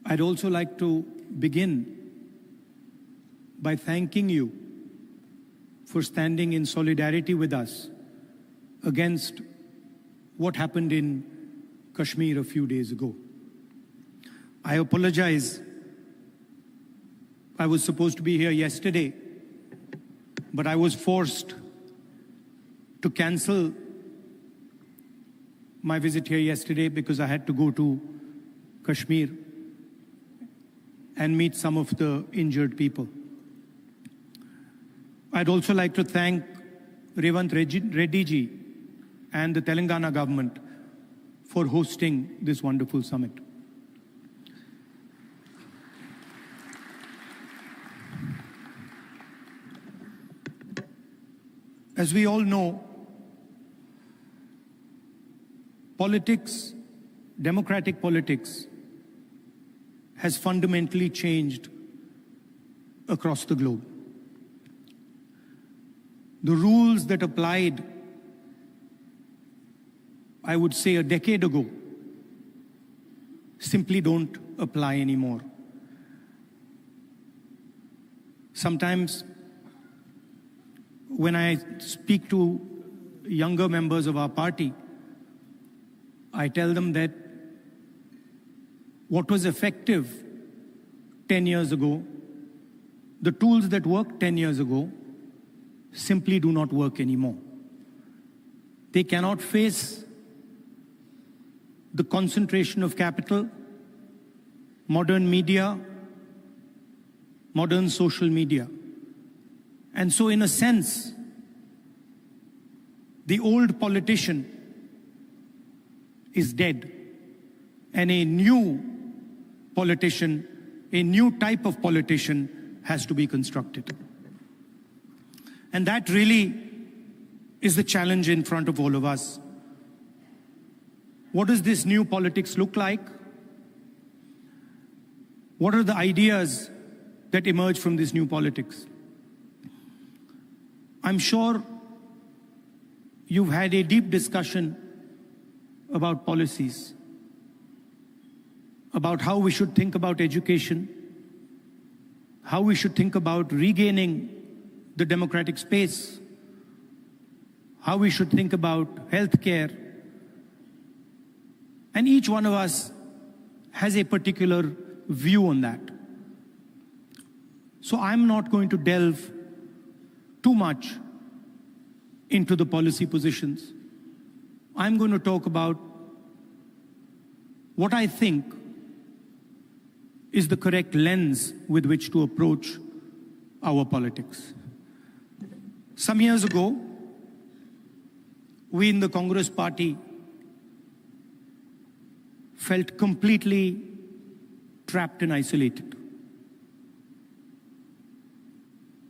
I'd also like to begin by thanking you for standing in solidarity with us against what happened in Kashmir a few days ago. I apologize. I was supposed to be here yesterday, but I was forced to cancel my visit here yesterday because I had to go to Kashmir and meet some of the injured people. I'd also like to thank Revant Reddy ji and the Telangana government for hosting this wonderful summit. As we all know, politics, democratic politics, has fundamentally changed across the globe. The rules that applied, I would say, a decade ago, simply don't apply anymore. Sometimes, when I speak to younger members of our party, I tell them that what was effective 10 years ago, the tools that worked 10 years ago, simply do not work anymore. They cannot face the concentration of capital, modern media, modern social media. And so, in a sense, the old politician is dead, and a new politician, a new type of politician has to be constructed. And that really is the challenge in front of all of us. What does this new politics look like? What are the ideas that emerge from this new politics? I'm sure you've had a deep discussion about policies, about how we should think about education, how we should think about regaining the democratic space, how we should think about healthcare. And each one of us has a particular view on that. So I'm not going to delve too much into the policy positions. I'm going to talk about what I think is the correct lens with which to approach our politics. Some years ago, we in the Congress party felt completely trapped and isolated.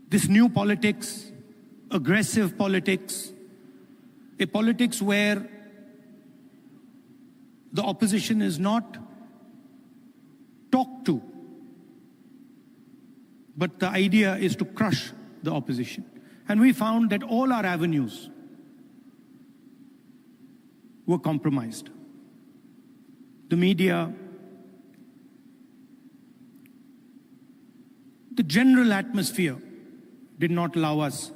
This new politics, aggressive politics, a politics where the opposition is not talked to, but the idea is to crush the opposition. And we found that all our avenues were compromised. The media, the general atmosphere did not allow us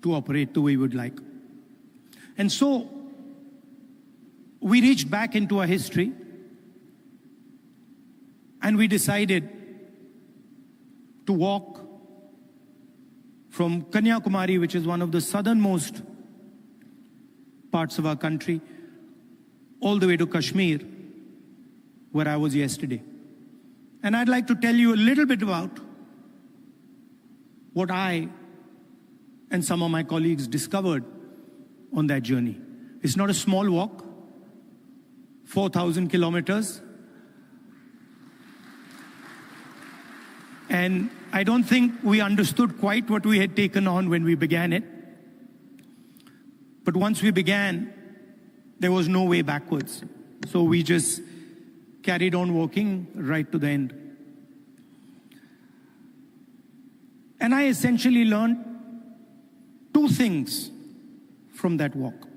to operate the way we would like. And so, we reached back into our history and we decided to walk from Kanyakumari, which is one of the southernmost parts of our country, all the way to Kashmir, where I was yesterday. And I'd like to tell you a little bit about what I and some of my colleagues discovered on that journey. It's not a small walk, 4,000 kilometers. And I don't think we understood quite what we had taken on when we began it. But once we began, there was no way backwards. So we just carried on walking right to the end. And I essentially learned two things from that walk.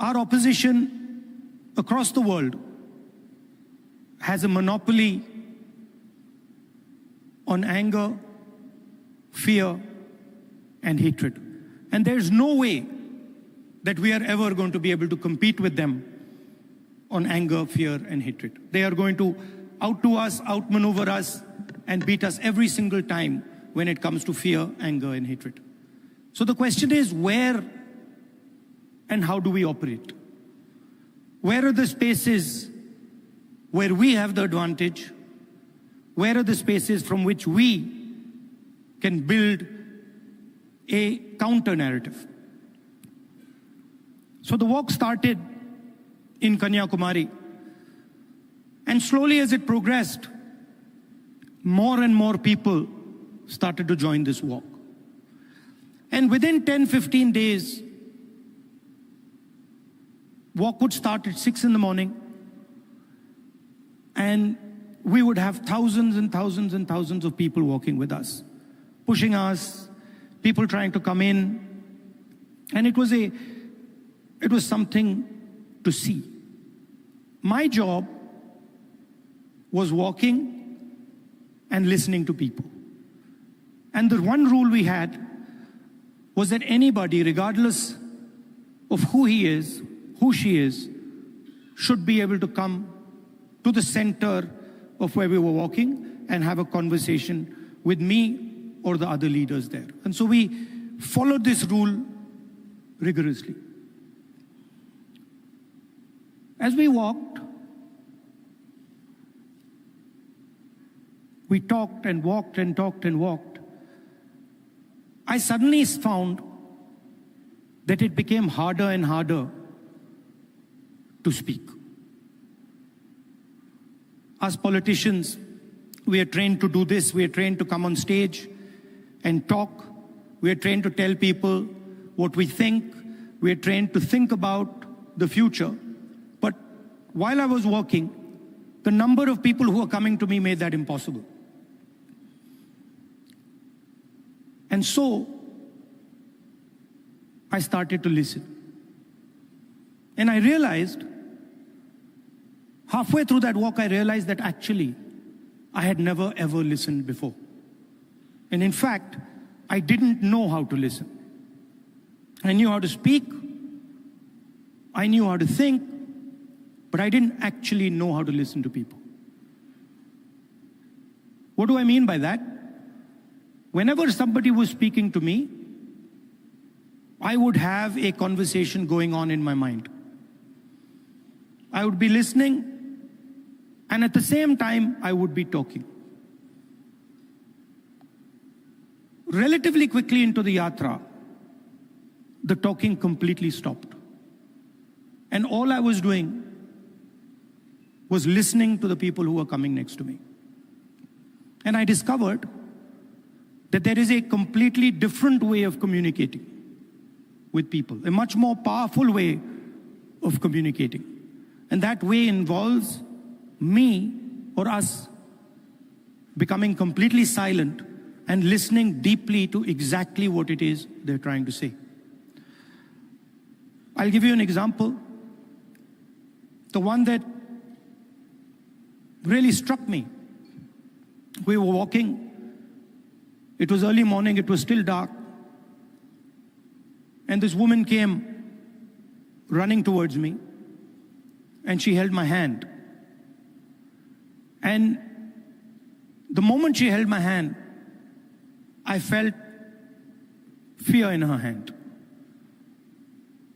Our opposition across the world has a monopoly on anger, fear, and hatred. And there's no way that we are ever going to be able to compete with them on anger, fear, and hatred. They are going to outdo us, outmaneuver us, and beat us every single time when it comes to fear, anger, and hatred. So the question is, where and how do we operate? Where are the spaces where we have the advantage? Where are the spaces from which we can build a counter-narrative? So the walk started in Kanyakumari. And slowly as it progressed, more and more people started to join this walk. And within 10-15 days, walk would start at 6 in the morning, and we would have thousands and thousands and thousands of people walking with us, pushing us, people trying to come in. And it was something to see. My job was walking and listening to people. And the one rule we had was that anybody, regardless of who he is, who she is, should be able to come to the center of where we were walking and have a conversation with me or the other leaders there. And so we followed this rule rigorously. As we walked, we talked and walked and talked and walked. I suddenly found that it became harder and harder to speak. As politicians, we are trained to do this. We are trained to come on stage and talk. We are trained to tell people what we think. We are trained to think about the future. But while I was walking, the number of people who were coming to me made that impossible. And so I started to listen. And I realized, halfway through that walk, I realized that actually I had never ever listened before. And in fact, I didn't know how to listen. I knew how to speak, I knew how to think, but I didn't actually know how to listen to people. What do I mean by that? Whenever somebody was speaking to me, I would have a conversation going on in my mind. I would be listening, and at the same time, I would be talking. Relatively quickly into the yatra, the talking completely stopped. And all I was doing was listening to the people who were coming next to me. And I discovered that there is a completely different way of communicating with people, a much more powerful way of communicating. And that way involves me or us becoming completely silent and listening deeply to exactly what it is they're trying to say. I'll give you an example. The one that really struck me. We were walking. It was early morning, it was still dark. And this woman came running towards me, and she held my hand. And the moment she held my hand, I felt fear in her hand.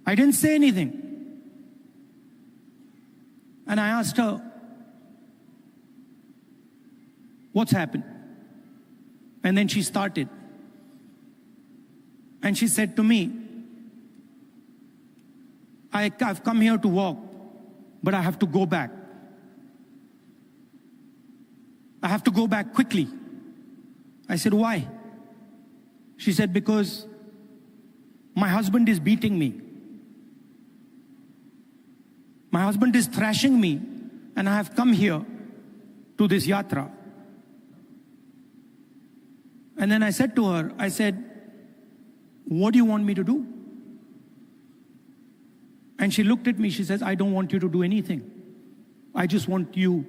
I didn't say anything. And I asked her, "What's happened?" And then she started. And she said to me, I've come here to walk, but I have to go back. I have to go back quickly. I said, "Why?" She said, "Because my husband is beating me. My husband is thrashing me, and I have come here to this yatra." And then I said to her, I said, "What do you want me to do?" And she looked at me, she says, "I don't want you to do anything. I just want you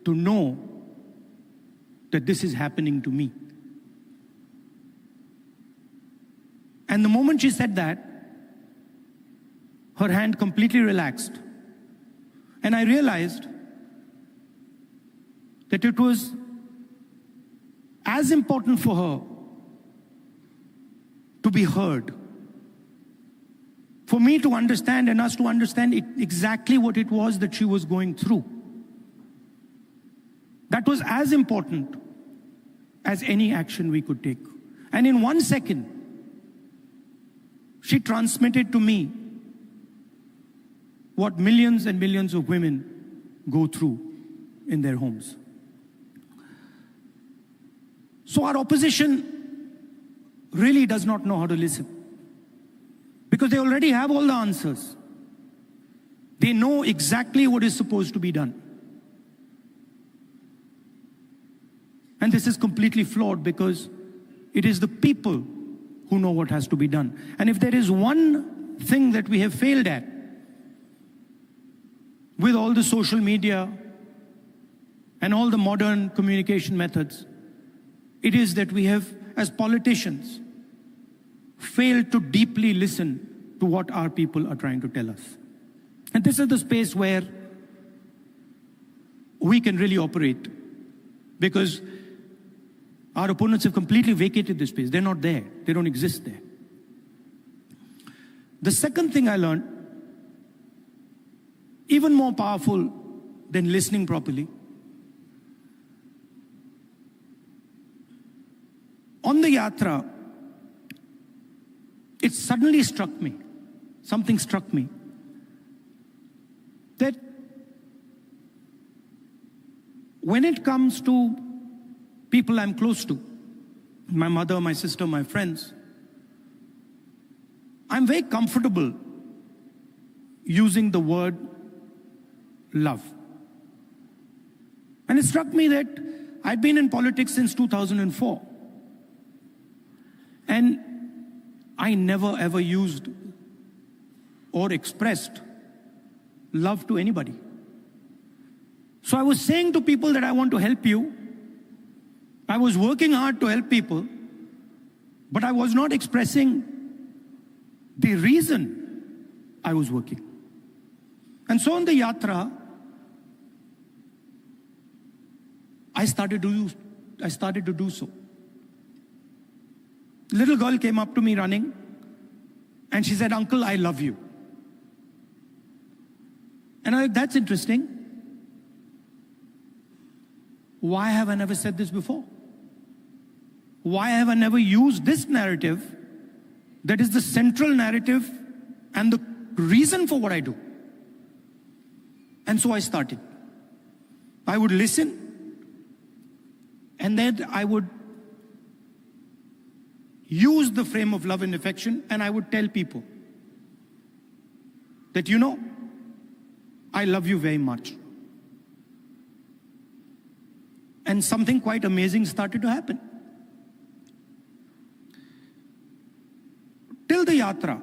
to know that this is happening to me. And the moment she said that, her hand completely relaxed. And I realized that it was as important for her to be heard, for me to understand and us to understand exactly what it was that she was going through. That was as important as any action we could take. And in 1 second, she transmitted to me what millions and millions of women go through in their homes. So our opposition really does not know how to listen, because they already have all the answers. They know exactly what is supposed to be done. And this is completely flawed, because it is the people who know what has to be done. And if there is one thing that we have failed at with all the social media and all the modern communication methods, it is that we have, as politicians, failed to deeply listen to what our people are trying to tell us. And this is the space where we can really operate, because our opponents have completely vacated this space. They're not there. They don't exist there. The second thing I learned, even more powerful than listening properly, on the yatra, it suddenly struck me, something struck me, that when it comes to people I'm close to, my mother, my sister, my friends, I'm very comfortable using the word love. And it struck me that I'd been in politics since 2004. And I never ever used or expressed love to anybody. So I was saying to people that I want to help you. I was working hard to help people, but I was not expressing the reason I was working. And so on the yatra, I started to do so. Little girl came up to me running, and she said, "Uncle, I love you." And I'm like, that's interesting. Why have I never said this before? Why have I never used this narrative that is the central narrative and the reason for what I do? And so I started. I would listen, and then I would use the frame of love and affection, and I would tell people that, you know, I love you very much. And something quite amazing started to happen. Till the yatra,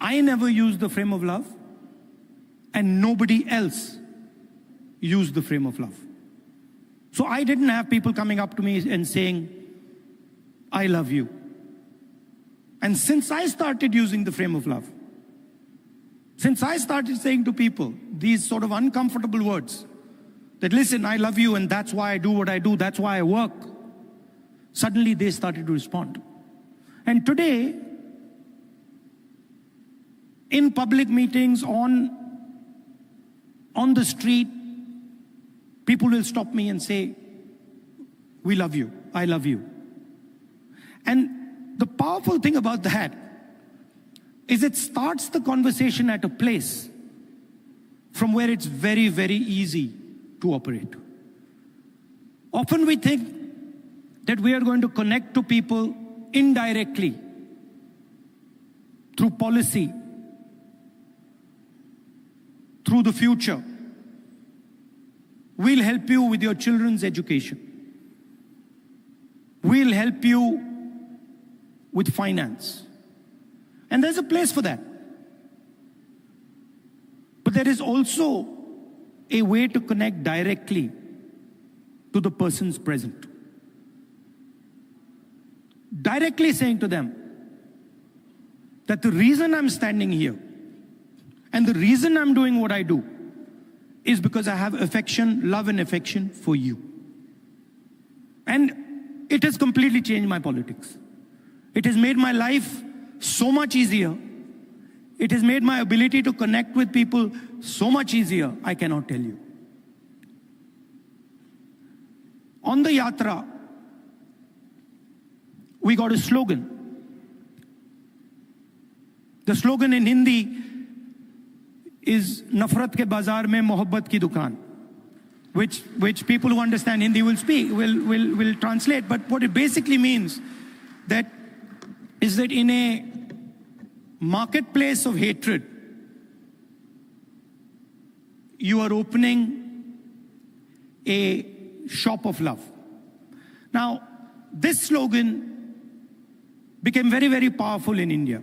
I never used the frame of love, and nobody else used the frame of love. So I didn't have people coming up to me and saying, "I love you." And since I started using the frame of love, since I started saying to people these sort of uncomfortable words, that, "Listen, I love you, and that's why I do what I do, that's why I work," suddenly they started to respond. And today, in public meetings, on the street, people will stop me and say, "We love you, I love you." And the powerful thing about that is it starts the conversation at a place from where it's very, very easy to operate. Often we think that we are going to connect to people indirectly through policy, through the future. We'll help you with your children's education. We'll help you with finance. And there's a place for that. But there is also a way to connect directly to the persons present. Directly saying to them that the reason I'm standing here and the reason I'm doing what I do is because I have affection, love and affection for you. And it has completely changed my politics. It has made my life so much easier. It has made my ability to connect with people so much easier, I cannot tell you. On the yatra, we got a slogan. The slogan in Hindi is Nafrat ke bazaar mein mohabbat ki dukaan, which people who understand Hindi will translate. But what it basically means is that in a marketplace of hatred, you are opening a shop of love. Now, this slogan became very, very powerful in India.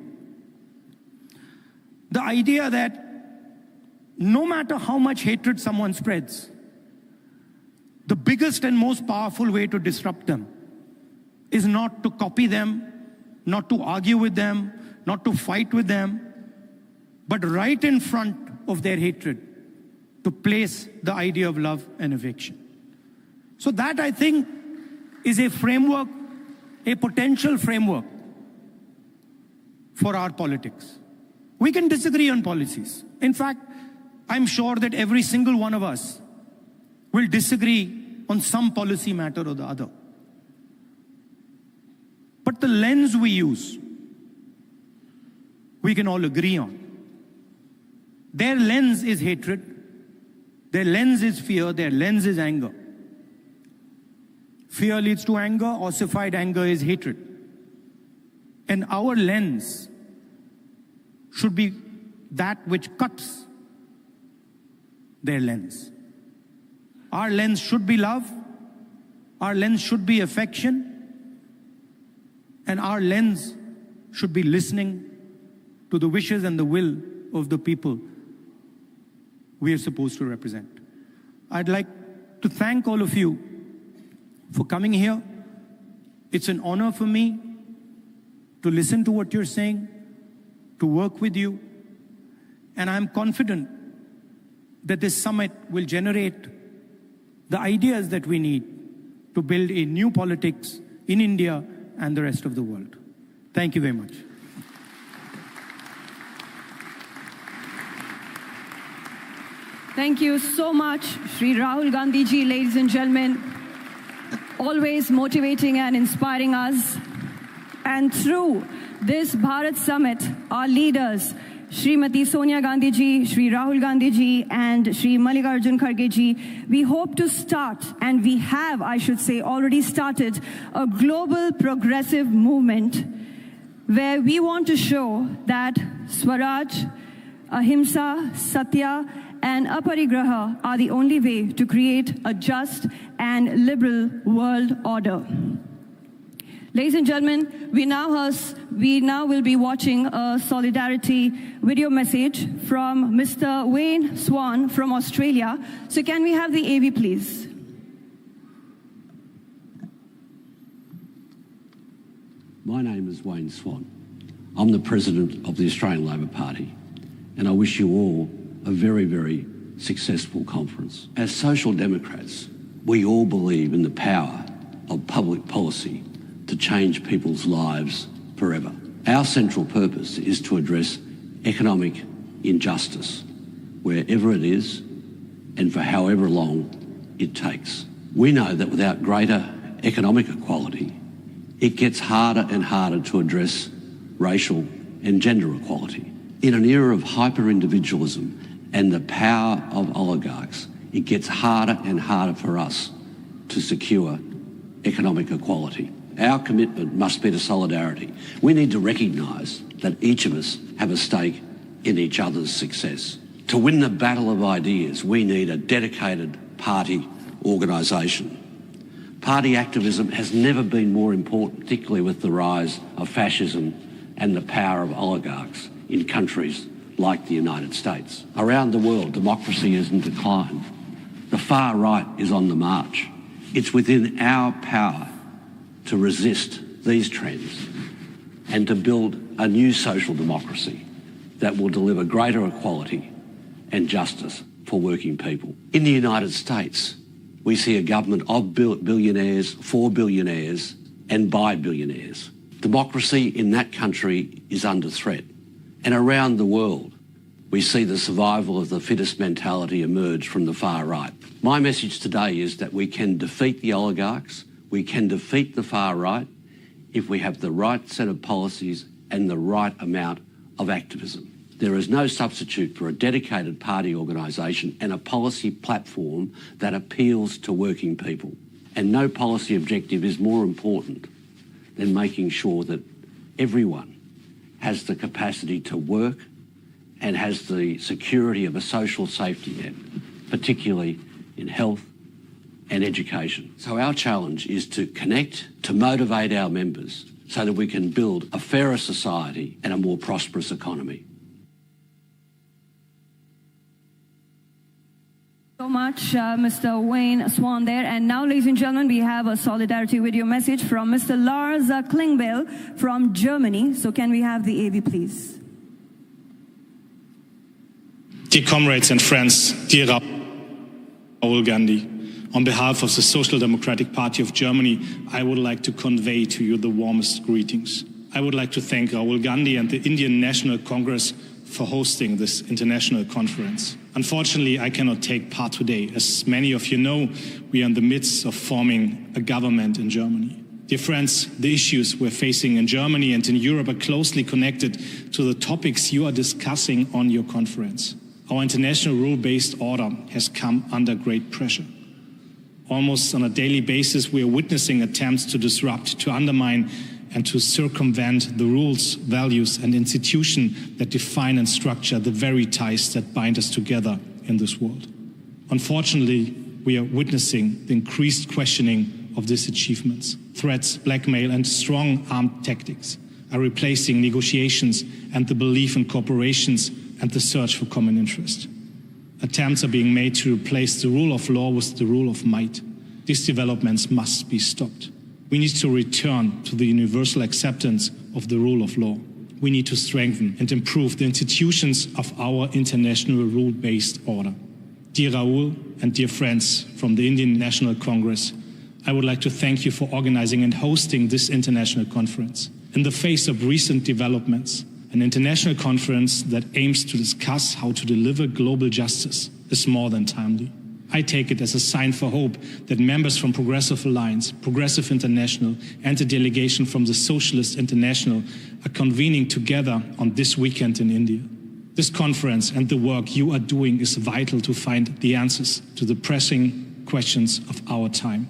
The idea that no matter how much hatred someone spreads, the biggest and most powerful way to disrupt them is not to copy them, not to argue with them, not to fight with them, but right in front of their hatred, to place the idea of love and affection. So that, I think, is a framework, a potential framework for our politics. We can disagree on policies. In fact, I'm sure that every single one of us will disagree on some policy matter or the other. But the lens we use, we can all agree on. Their lens is hatred. Their lens is fear. Their lens is anger. Fear leads to anger. Ossified anger is hatred. And our lens should be that which cuts their lens. Our lens should be love. Our lens should be affection. And our lens should be listening to the wishes and the will of the people we are supposed to represent. I'd like to thank all of you for coming here. It's an honor for me to listen to what you're saying, to work with you. And I'm confident that this summit will generate the ideas that we need to build a new politics in India and the rest of the world. Thank you very much. Thank you so much, Shri Rahul Gandhi ji, ladies and gentlemen. Always motivating and inspiring us. And through this Bharat Summit, our leaders, Srimati Sonia Gandhi ji, Shri Rahul Gandhi ji, and Shri Mallikarjun Kharge ji, we hope to start, and we have, I should say, already started a global progressive movement where we want to show that Swaraj, Ahimsa, Satya, and Aparigraha are the only way to create a just and liberal world order. Ladies and gentlemen, we now will be watching a solidarity video message from Mr. Wayne Swan from Australia. So can we have the AV, please? My name is Wayne Swan. I'm the President of the Australian Labor Party, and I wish you all a very, very successful conference. As Social Democrats, we all believe in the power of public policy to change people's lives forever. Our central purpose is to address economic injustice wherever it is and for however long it takes. We know that without greater economic equality, it gets harder and harder to address racial and gender equality. In an era of hyper-individualism and the power of oligarchs, it gets harder and harder for us to secure economic equality. Our commitment must be to solidarity. We need to recognise that each of us have a stake in each other's success. To win the battle of ideas, we need a dedicated party organisation. Party activism has never been more important, particularly with the rise of fascism and the power of oligarchs in countries like the United States. Around the world, democracy is in decline. The far right is on the march. It's within our power to resist these trends and to build a new social democracy that will deliver greater equality and justice for working people. In the United States, we see a government of billionaires, for billionaires, and by billionaires. Democracy in that country is under threat. And around the world, we see the survival of the fittest mentality emerge from the far right. My message today is that we can defeat the oligarchs, we can defeat the far right if we have the right set of policies and the right amount of activism. There is no substitute for a dedicated party organisation and a policy platform that appeals to working people. And no policy objective is more important than making sure that everyone has the capacity to work and has the security of a social safety net, particularly in health and education. So our challenge is to connect, to motivate our members so that we can build a fairer society and a more prosperous economy. So much, Mr. Wayne Swan there. And now, ladies and gentlemen, we have a solidarity video message from Mr. Lars Klingbeil from Germany. So can we have the AV, please? Dear comrades and friends, dear Rahul Gandhi, on behalf of the Social Democratic Party of Germany, I would like to convey to you the warmest greetings. I would like to thank Rahul Gandhi and the Indian National Congress for hosting this international conference. Unfortunately, I cannot take part today. As many of you know, we are in the midst of forming a government in Germany. Dear friends, the issues we're facing in Germany and in Europe are closely connected to the topics you are discussing on your conference. Our international rule-based order has come under great pressure. Almost on a daily basis, we are witnessing attempts to disrupt, to undermine, and to circumvent the rules, values, and institutions that define and structure the very ties that bind us together in this world. Unfortunately, we are witnessing the increased questioning of these achievements. Threats, blackmail, and strong armed tactics are replacing negotiations and the belief in corporations and the search for common interest. Attempts are being made to replace the rule of law with the rule of might. These developments must be stopped. We need to return to the universal acceptance of the rule of law. We need to strengthen and improve the institutions of our international rule-based order. Dear Rahul and dear friends from the Indian National Congress, I would like to thank you for organizing and hosting this international conference. In the face of recent developments, an international conference that aims to discuss how to deliver global justice is more than timely. I take it as a sign for hope that members from Progressive Alliance, Progressive International, and a delegation from the Socialist International are convening together on this weekend in India. This conference and the work you are doing is vital to find the answers to the pressing questions of our time.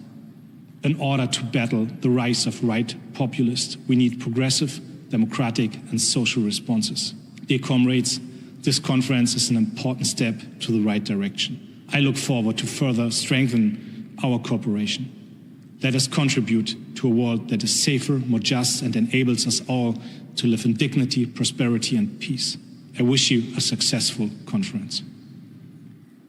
In order to battle the rise of right populists, we need progressive, democratic, and social responses. Dear comrades, this conference is an important step to the right direction. I look forward to further strengthen our cooperation. Let us contribute to a world that is safer, more just, and enables us all to live in dignity, prosperity, and peace. I wish you a successful conference.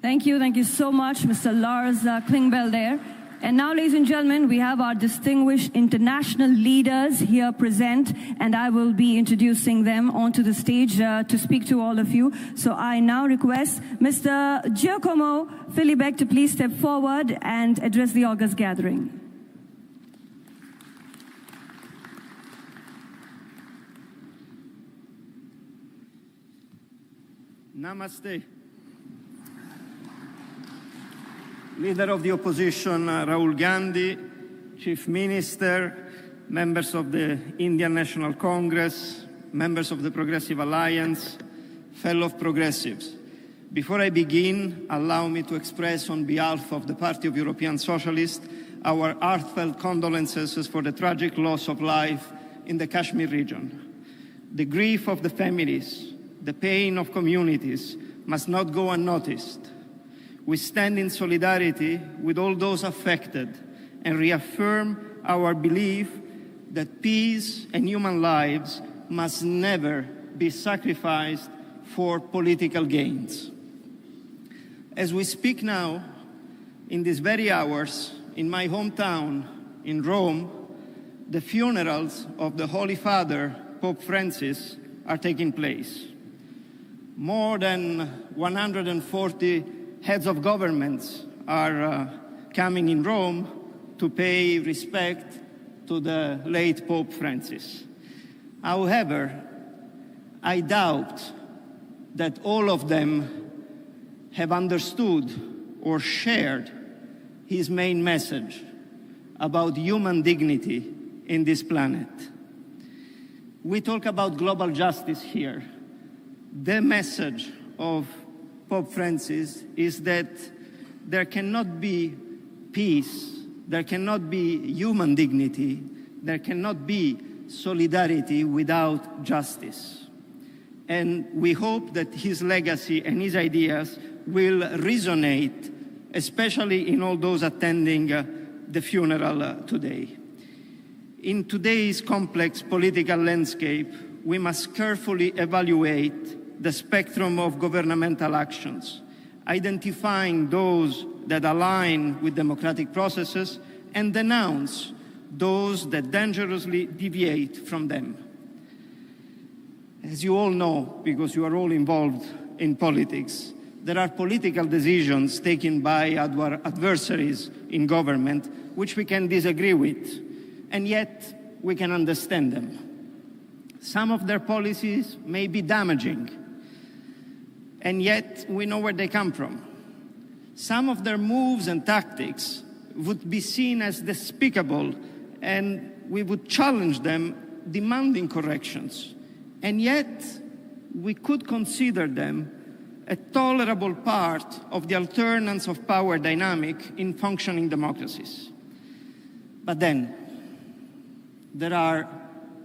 Thank you so much, Mr. Lars Klingbeil there. And now, ladies and gentlemen, we have our distinguished international leaders here present, and I will be introducing them onto the stage to speak to all of you. So I now request Mr. Giacomo Filibeck to please step forward and address the August gathering. Namaste. Leader of the opposition, Rahul Gandhi, Chief Minister, members of the Indian National Congress, members of the Progressive Alliance, fellow progressives. Before I begin, allow me to express on behalf of the Party of European Socialists our heartfelt condolences for the tragic loss of life in the Kashmir region. The grief of the families, the pain of communities must not go unnoticed. We stand in solidarity with all those affected and reaffirm our belief that peace and human lives must never be sacrificed for political gains. As we speak now, in these very hours, in my hometown, in Rome, the funerals of the Holy Father, Pope Francis, are taking place. More than 140 heads of governments are coming in Rome to pay respect to the late Pope Francis. However, I doubt that all of them have understood or shared his main message about human dignity in this planet. We talk about global justice here. The message of Pope Francis is that there cannot be peace, there cannot be human dignity, there cannot be solidarity without justice. And we hope that his legacy and his ideas will resonate, especially in all those attending the funeral today. In today's complex political landscape, we must carefully evaluate the spectrum of governmental actions, identifying those that align with democratic processes and denounce those that dangerously deviate from them. As you all know, because you are all involved in politics, there are political decisions taken by our adversaries in government which we can disagree with, and yet we can understand them. Some of their policies may be damaging, and yet we know where they come from. Some of their moves and tactics would be seen as despicable, and we would challenge them, demanding corrections. And yet, we could consider them a tolerable part of the alternance of power dynamic in functioning democracies. But then, there are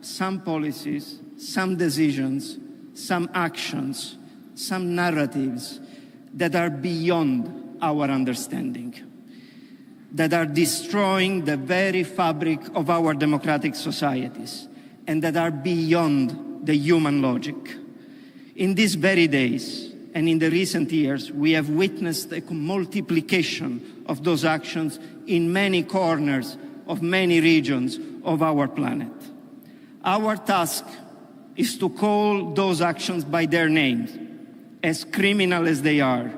some policies, some decisions, some actions, some narratives that are beyond our understanding, that are destroying the very fabric of our democratic societies, and that are beyond the human logic. In these very days, and in the recent years, we have witnessed a multiplication of those actions in many corners of many regions of our planet. Our task is to call those actions by their names, as criminal as they are.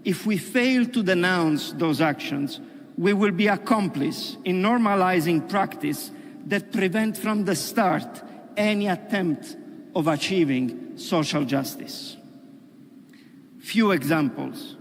If we fail to denounce those actions, we will be accomplice in normalizing practice that prevent from the start any attempt of achieving social justice. Few examples.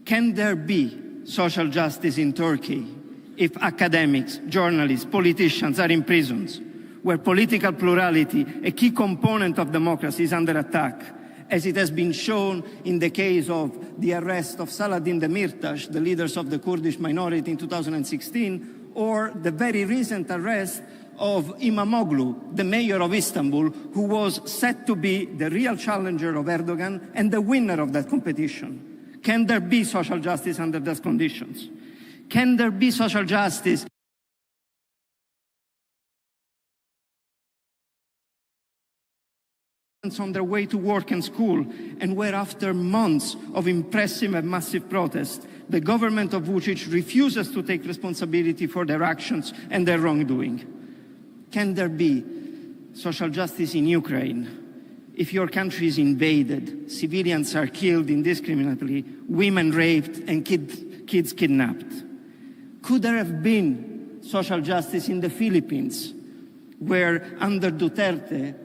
Can there be social justice in Turkey if academics, journalists, politicians are in prisons, where political plurality, a key component of democracy, is under attack, as it has been shown in the case of the arrest of Saladin Demirtas, the leaders of the Kurdish minority in 2016, or the very recent arrest of Imamoglu, the mayor of Istanbul, who was said to be the real challenger of Erdogan and the winner of that competition. Can there be social justice under those conditions? Can there be social justice on their way to work and school, and where after months of impressive and massive protest, the government of Vučić refuses to take responsibility for their actions and their wrongdoing? Can there be social justice in Ukraine if your country is invaded, civilians are killed indiscriminately, women raped, and kids kidnapped? Could there have been social justice in the Philippines, where under Duterte,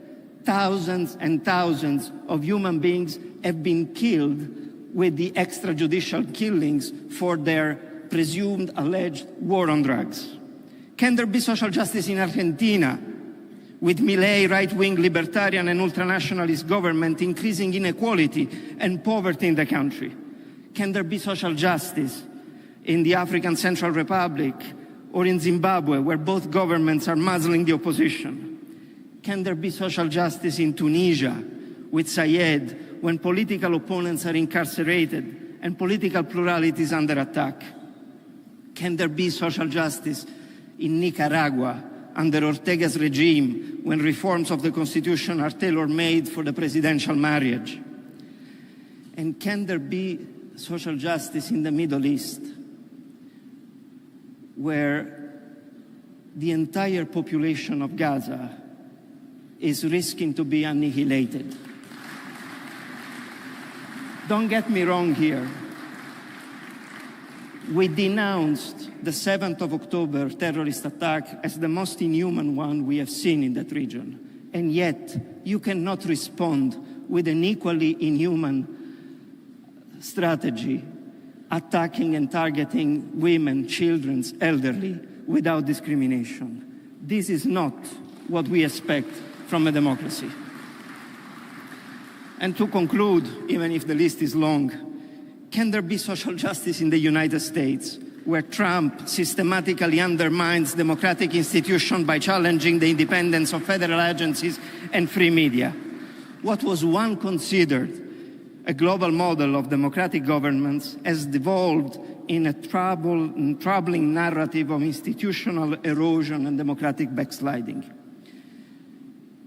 thousands and thousands of human beings have been killed with the extrajudicial killings for their presumed alleged war on drugs? Can there be social justice in Argentina, with Milei right-wing libertarian and ultranationalist government increasing inequality and poverty in the country? Can there be social justice in the African Central Republic or in Zimbabwe, where both governments are muzzling the opposition? Can there be social justice in Tunisia with Sayed, when political opponents are incarcerated and political plurality is under attack? Can there be social justice in Nicaragua under Ortega's regime, when reforms of the constitution are tailor-made for the presidential marriage? And can there be social justice in the Middle East, where the entire population of Gaza is risking to be annihilated? Don't get me wrong here. We denounced the 7th of October terrorist attack as the most inhuman one we have seen in that region. And yet, you cannot respond with an equally inhuman strategy, attacking and targeting women, children, elderly, without discrimination. This is not what we expect from a democracy. And to conclude, even if the list is long, can there be social justice in the United States, where Trump systematically undermines democratic institutions by challenging the independence of federal agencies and free media? What was once considered a global model of democratic governments has devolved in a troubling narrative of institutional erosion and democratic backsliding.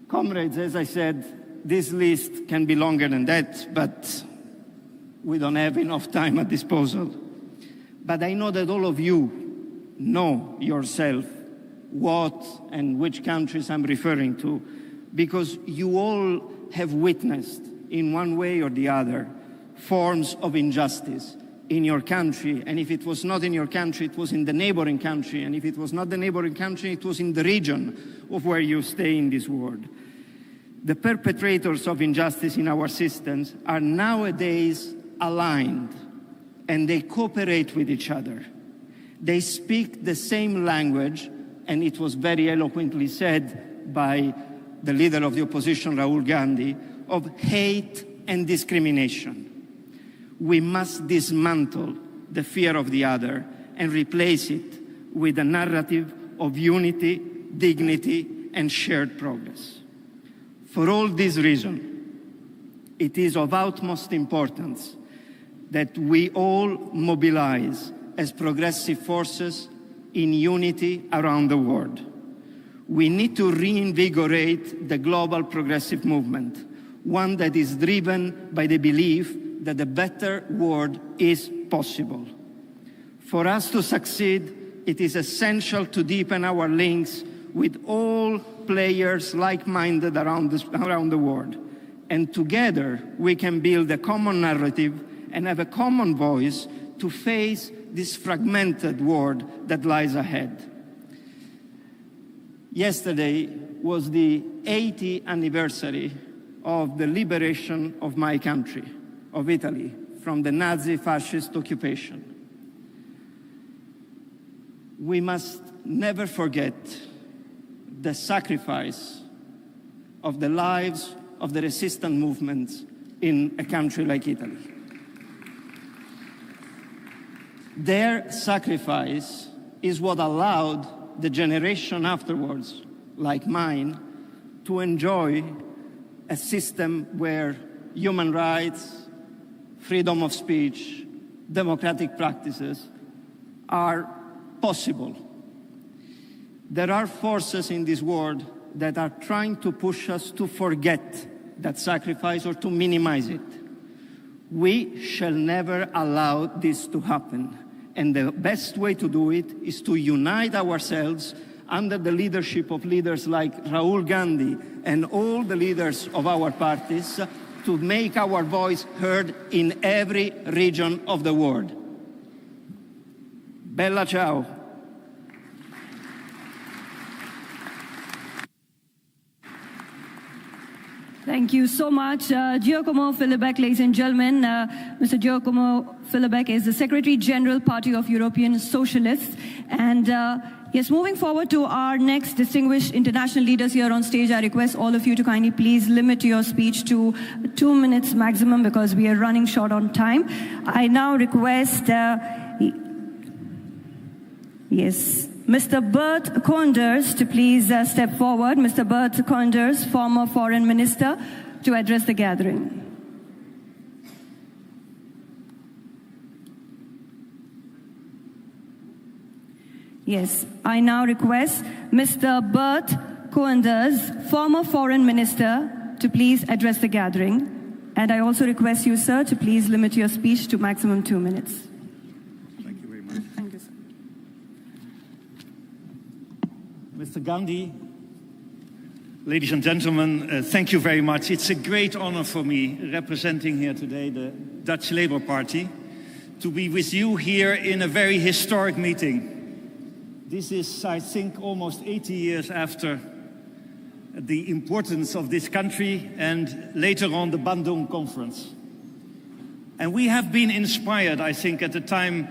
Comrades, as I said, this list can be longer than that, but we don't have enough time at disposal. But I know that all of you know yourself what and which countries I'm referring to, because you all have witnessed, in one way or the other, forms of injustice in your country. And if it was not in your country, it was in the neighboring country. And if it was not the neighboring country, it was in the region of where you stay in this world. The perpetrators of injustice in our systems are nowadays aligned, and they cooperate with each other. They speak the same language, and it was very eloquently said by the leader of the opposition, Rahul Gandhi, of hate and discrimination. We must dismantle the fear of the other and replace it with a narrative of unity, dignity, and shared progress. For all these reasons, it is of utmost importance that we all mobilize as progressive forces in unity around the world. We need to reinvigorate the global progressive movement, one that is driven by the belief that a better world is possible. For us to succeed, it is essential to deepen our links with all players like-minded around the world. And together, we can build a common narrative and have a common voice to face this fragmented world that lies ahead. Yesterday was the 80th anniversary of the liberation of my country, of Italy, from the Nazi fascist occupation. We must never forget the sacrifice of the lives of the resistance movements in a country like Italy. Their sacrifice is what allowed the generation afterwards, like mine, to enjoy a system where human rights, freedom of speech, democratic practices are possible. There are forces in this world that are trying to push us to forget that sacrifice or to minimize it. We shall never allow this to happen. And the best way to do it is to unite ourselves under the leadership of leaders like Rahul Gandhi and all the leaders of our parties to make our voice heard in every region of the world. Bella ciao. Thank you so much. Giacomo Filibeck, ladies and gentlemen. Mr. Giacomo Filibeck is the Secretary General, Party of European Socialists. And yes, moving forward to our next distinguished international leaders here on stage, I request all of you to kindly please limit your speech to 2 minutes maximum because we are running short on time. I now request, yes, Mr. Bert Koenders to please step forward. Mr. Bert Koenders, former Foreign Minister, to address the gathering. Yes, I now request Mr. Bert Koenders, former Foreign Minister, to please address the gathering. And I also request you, sir, to please limit your speech to maximum 2 minutes. Thank you very much. Thank you, sir. Mr. Gandhi, ladies and gentlemen, thank you very much. It's a great honor for me, representing here today the Dutch Labour Party, to be with you here in a very historic meeting. This is, I think, almost 80 years after the importance of this country and later on the Bandung Conference. And we have been inspired, I think, at the time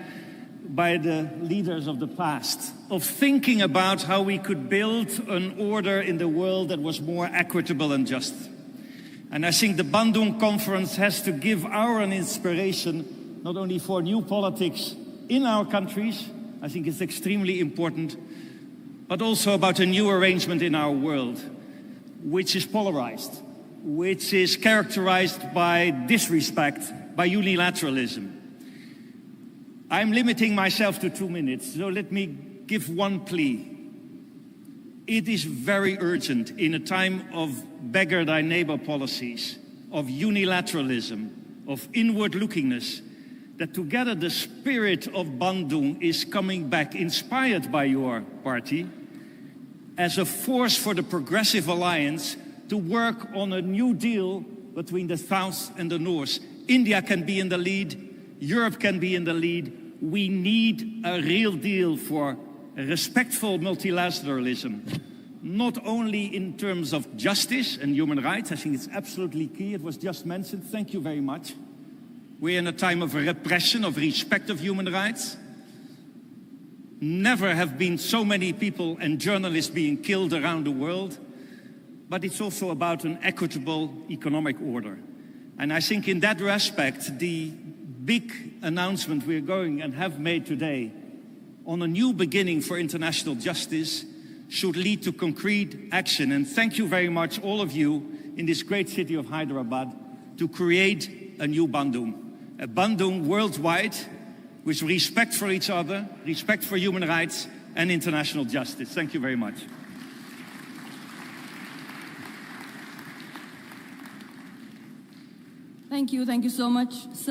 by the leaders of the past, of thinking about how we could build an order in the world that was more equitable and just. And I think the Bandung Conference has to give an inspiration, not only for new politics in our countries, I think it's extremely important, but also about a new arrangement in our world, which is polarized, which is characterized by disrespect, by unilateralism. I'm limiting myself to 2 minutes, so let me give one plea. It is very urgent in a time of beggar thy neighbor policies, of unilateralism, of inward-lookingness, that together the spirit of Bandung is coming back, inspired by your party, as a force for the Progressive Alliance to work on a new deal between the South and the North. India can be in the lead, Europe can be in the lead. We need a real deal for respectful multilateralism, not only in terms of justice and human rights. I think it's absolutely key. It was just mentioned. Thank you very much. We're in a time of repression, of respect of human rights. Never have been so many people and journalists being killed around the world. But it's also about an equitable economic order. And I think in that respect, the big announcement we're going and have made today on a new beginning for international justice should lead to concrete action. And thank you very much, all of you, in this great city of Hyderabad, to create a new Bandung. A Bandung worldwide, with respect for each other, respect for human rights and international justice. Thank you very much. Thank you so much, sir.